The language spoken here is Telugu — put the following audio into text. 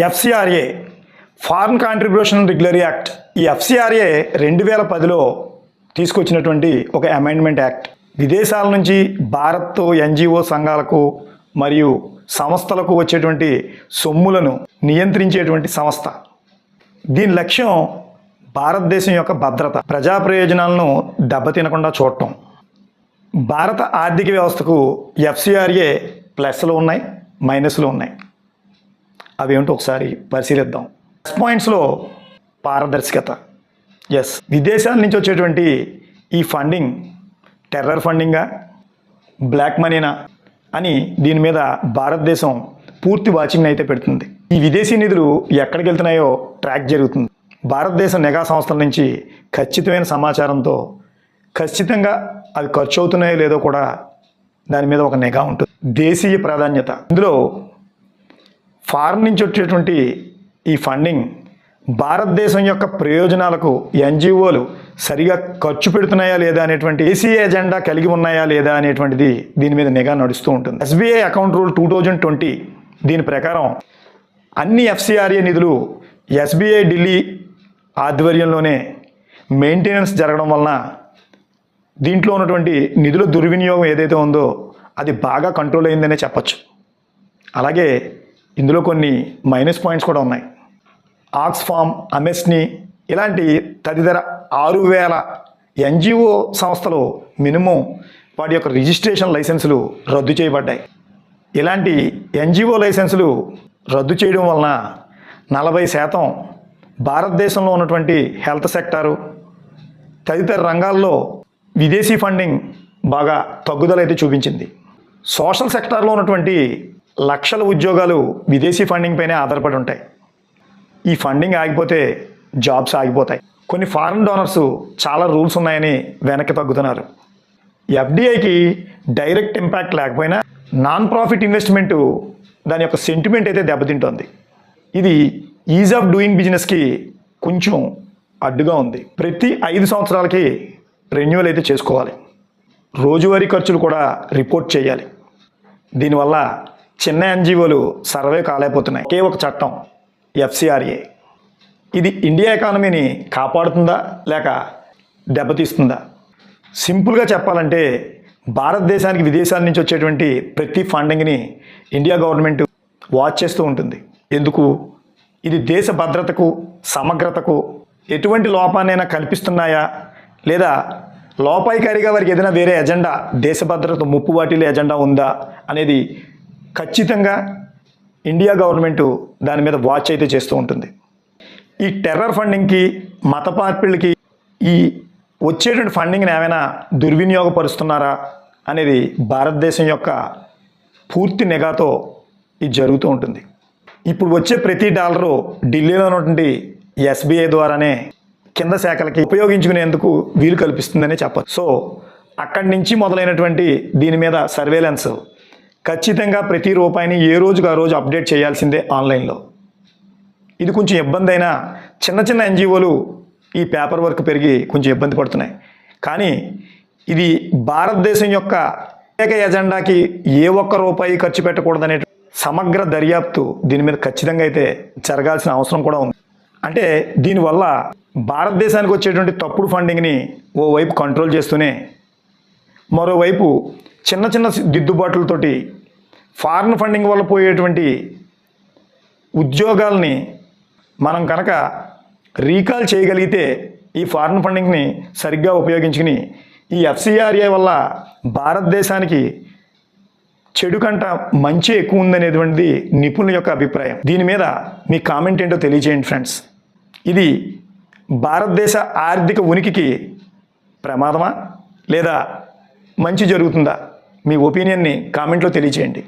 FCRA foreign contribution regularly act. ఈ ఎఫ్సిఆర్ఏ 2010లో తీసుకొచ్చినటువంటి ఒక అమెండ్మెంట్ యాక్ట్. విదేశాల నుంచి భారత్ ఎన్జిఓ సంఘాలకు మరియు సంస్థలకు వచ్చేటువంటి సొమ్ములను నియంత్రించేటువంటి సంస్థ. దీని లక్ష్యం భారతదేశం యొక్క భద్రత, ప్రజా ప్రయోజనాలను దెబ్బతినకుండా చూడటం. భారత ఆర్థిక వ్యవస్థకు ఎఫ్సిఆర్ఏ ప్లస్లు ఉన్నాయి, మైనస్లు ఉన్నాయి. అవేంటో ఒకసారి పరిశీలిద్దాం. ప్లస్ పాయింట్స్లో పారదర్శకత. విదేశాల నుంచి వచ్చేటువంటి ఈ ఫండింగ్ టెర్రర్ ఫండింగా, బ్లాక్ మనీనా అని దీని మీద భారతదేశం పూర్తి వాచింగ్ అయితే పెడుతుంది. ఈ విదేశీ నిధులు ఎక్కడికి వెళ్తున్నాయో ట్రాక్ జరుగుతుంది. భారతదేశ నిఘా సంస్థల నుంచి ఖచ్చితమైన సమాచారంతో ఖచ్చితంగా అవి ఖర్చు అవుతున్నాయో లేదో కూడా దాని మీద ఒక నిఘా ఉంటుంది. దేశీయ ప్రాధాన్యత. ఇందులో ఫారెన్ నుంచి వచ్చేటువంటి ఈ ఫండింగ్ భారతదేశం యొక్క ప్రయోజనాలకు ఎన్జిఓలు సరిగా ఖర్చు పెడుతున్నాయా లేదా అనేటువంటి దేశీయ ఎజెండా కలిగి ఉన్నాయా లేదా అనేటువంటిది దీని మీద నిఘా నడుస్తూ ఉంటుంది. ఎస్బీఐ అకౌంట్ రూల్ 2020 దీని ప్రకారం అన్ని ఎఫ్సిఆర్ఏ నిధులు ఎస్బీఐ ఢిల్లీ ఆధ్వర్యంలోనే మెయింటెనెన్స్ జరగడం వలన దీంట్లో ఉన్నటువంటి నిధుల దుర్వినియోగం ఏదైతే ఉందో అది బాగా కంట్రోల్ అయిందనే చెప్పచ్చు. అలాగే ఇందులో కొన్ని మైనస్ పాయింట్స్ కూడా ఉన్నాయి. ఆక్స్ఫామ్, అమెస్ని ఇలాంటి తదితర 6000 ఎన్జిఓ సంస్థలు మినిమం వాటి యొక్క రిజిస్ట్రేషన్ లైసెన్సులు రద్దు చేయబడ్డాయి. ఇలాంటి ఎన్జిఓ లైసెన్సులు రద్దు చేయడం వలన 40% భారతదేశంలో ఉన్నటువంటి హెల్త్ సెక్టారు తదితర రంగాల్లో విదేశీ ఫండింగ్ బాగా తగ్గుదల అయితే చూపించింది. సోషల్ సెక్టార్లో ఉన్నటువంటి లక్షల ఉద్యోగాలు విదేశీ ఫండింగ్ పైనే ఆధారపడి ఉంటాయి. ఈ ఫండింగ్ ఆగిపోతే జాబ్స్ ఆగిపోతాయి. కొన్ని ఫారెన్ డోనర్స్ చాలా రూల్స్ ఉన్నాయని వెనక్కి తగ్గుతున్నారు. ఎఫ్డిఐకి డైరెక్ట్ ఇంపాక్ట్ లేకపోయినా నాన్ ప్రాఫిట్ ఇన్వెస్ట్మెంటు దాని యొక్క సెంటిమెంట్ అయితే దెబ్బతింటోంది. ఇది ఈజ్ ఆఫ్ డూయింగ్ బిజినెస్కి కొంచెం అడ్డుగా ఉంది. ప్రతి 5 సంవత్సరాలకి రెన్యువల్ అయితే చేసుకోవాలి. రోజువారీ ఖర్చులు కూడా రిపోర్ట్ చేయాలి. దీనివల్ల చిన్న ఎన్జిఓలు సర్వే కాలేకపోతున్నాయి. ఒకే ఒక చట్టం ఎఫ్సిఆర్ఏ. ఇది ఇండియా ఎకానమీని కాపాడుతుందా లేక దెబ్బతీస్తుందా? సింపుల్గా చెప్పాలంటే భారతదేశానికి విదేశాల నుంచి వచ్చేటువంటి ప్రతి ఫండింగ్ని ఇండియా గవర్నమెంట్ వాచ్ చేస్తూ ఉంటుంది. ఎందుకు? ఇది దేశ భద్రతకు, సమగ్రతకు ఎటువంటి లోపాన్నైనా కల్పిస్తున్నాయా లేదా లోపాయికారిగా వారికి ఏదైనా వేరే ఎజెండా, దేశ భద్రత ముప్పు వాటిల్లే ఎజెండా ఉందా అనేది ఖచ్చితంగా ఇండియా గవర్నమెంట్ దాని మీద వాచ్ అయితే చేస్తూ ఉంటుంది. ఈ టెర్రర్ ఫండింగ్కి, మత మార్పిళ్ళకి ఈ వచ్చేటువంటి ఫండింగ్ని ఏమైనా దుర్వినియోగపరుస్తున్నారా అనేది భారతదేశం యొక్క పూర్తి నిఘాతో ఇది జరుగుతూ ఉంటుంది. ఇప్పుడు వచ్చే ప్రతి డాలరు ఢిల్లీలో ఉన్నటువంటి ఎస్బీఐ ద్వారానే కింద శాఖలకి ఉపయోగించుకునేందుకు వీలు కల్పిస్తుందని చెప్పచ్చు. సో అక్కడి నుంచి మొదలైనటువంటి దీని మీద సర్వేలెన్స్ ఖచ్చితంగా ప్రతి రూపాయిని ఏ రోజుకు ఆ రోజు అప్డేట్ చేయాల్సిందే ఆన్లైన్లో. ఇది కొంచెం ఇబ్బంది అయినా చిన్న చిన్న ఎన్జిఓలు ఈ పేపర్ వర్క్ పెరిగి కొంచెం ఇబ్బంది పడుతున్నాయి. కానీ ఇది భారతదేశం యొక్క ఏక ఎజెండాకి ఏ ఒక్క రూపాయి ఖర్చు పెట్టకూడదనే సమగ్ర దర్యాప్తు దీని మీద ఖచ్చితంగా అయితే జరగాల్సిన అవసరం కూడా ఉంది. అంటే దీనివల్ల భారతదేశానికి వచ్చేటువంటి తప్పుడు ఫండింగ్ని ఓవైపు కంట్రోల్ చేస్తూనే మరోవైపు చిన్న చిన్న దిద్దుబాట్లతోటి ఫారిన్ ఫండింగ్ వల్ల పోయేటువంటి ఉద్యోగాల్ని మనం కనుక రీకాల్ చేయగలిగితే ఈ ఫారిన్ ఫండింగ్ని సరిగ్గా ఉపయోగించుకుని ఈ ఎఫ్సిఆర్ఏ వల్ల భారతదేశానికి చెడు కంట మంచి ఎక్కువ ఉందనేటువంటిది నిపుణుల యొక్క అభిప్రాయం. దీని మీద మీ కామెంట్ ఏంటో తెలియజేయండి ఫ్రెండ్స్. ఇది భారతదేశ ఆర్థిక ఉనికికి ప్రమాదమా లేదా మంచి జరుగుతుందా? మీ ఒపీనియన్ని కామెంట్లో తెలియజేయండి.